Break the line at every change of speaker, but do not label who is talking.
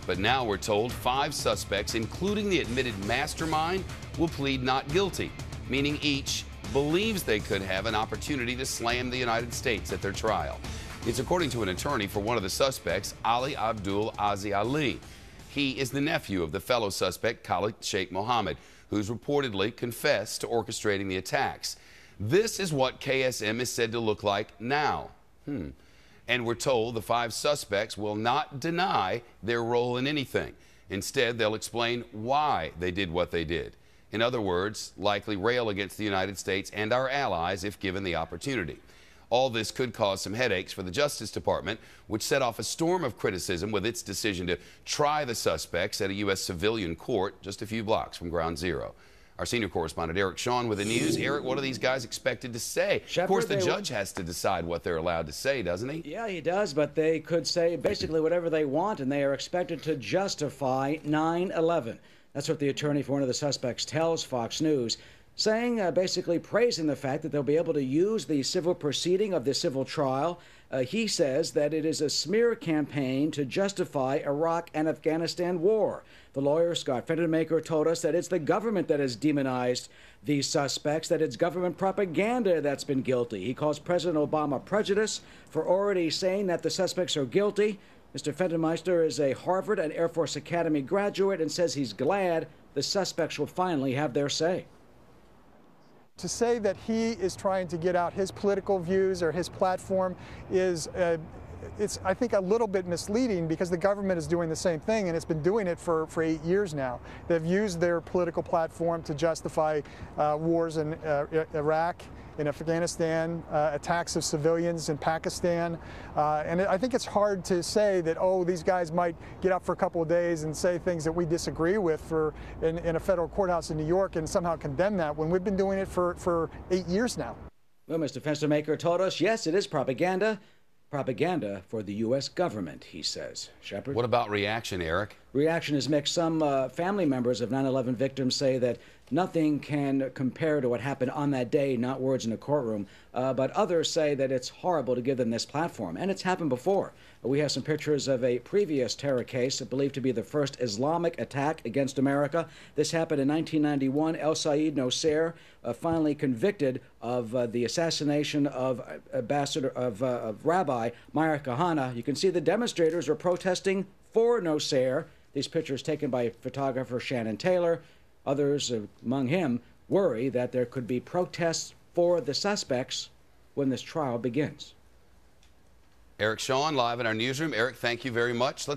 But now we're told 5 suspects, including the admitted mastermind, will plead not guilty, meaning each believes they could have an opportunity to slam the United States at their trial. It's according to an attorney for one of the suspects, Ali Abdul Aziz Ali. He is the nephew of the fellow suspect, Khalid Sheikh Mohammed, who's reportedly confessed to orchestrating the attacks. This is what KSM is said to look like now. And we're told the 5 suspects will not deny their role in anything. Instead, they'll explain why they did what they did. In other words, likely rail against the United States and our allies if given the opportunity. All this could cause some headaches for the Justice Department, which set off a storm of criticism with its decision to try the suspects at a U.S. civilian court just a few blocks from Ground Zero. Our senior correspondent, Eric Shawn, with the news. Eric, what are these guys expected to say?
Shepard,
of course, the judge has to decide what they're allowed to say, doesn't he?
Yeah, he does, but they could say basically whatever they want, and they are expected to justify 9/11. That's what the attorney for one of the suspects tells Fox News, saying basically praising the fact that they'll be able to use the civil proceeding of the civil trial. He says that it is a smear campaign to justify Iraq and Afghanistan war. The lawyer, Scott Fendermaker, told us that it's the government that has demonized these suspects, that it's government propaganda that's been guilty. He calls President Obama prejudice for already saying that the suspects are guilty. Mr. Fendermeister is a Harvard and Air Force Academy graduate and says he's glad the suspects will finally have their say.
To say that he is trying to get out his political views or his platform is, it's, I think, a little bit misleading, because the government is doing the same thing, and it's been doing it for 8 years now. They've used their political platform to justify wars in Iraq, in Afghanistan, attacks of civilians in Pakistan. And I think it's hard to say that, oh, these guys might get up for a couple of days and say things that we disagree with in a federal courthouse in New York and somehow condemn that, when we've been doing it for 8 years now.
Well, Mr. Fenstermaker told us, yes, it is propaganda. Propaganda for the U.S. government, he says. Shepard?
What about reaction, Eric?
Reaction is mixed. Some family members of 9/11 victims say that nothing can compare to what happened on that day, not words in a courtroom. But others say that it's horrible to give them this platform, and it's happened before. We have some pictures of a previous terror case believed to be the first Islamic attack against America. This happened in 1991. El Sayed Nosair, finally convicted of the assassination of Rabbi Meir Kahane. You can see the demonstrators are protesting for Nosair. These pictures taken by photographer Shannon Taylor. Others, among him, worry that there could be protests for the suspects when this trial begins.
Eric Shawn, live in our newsroom. Eric, thank you very much.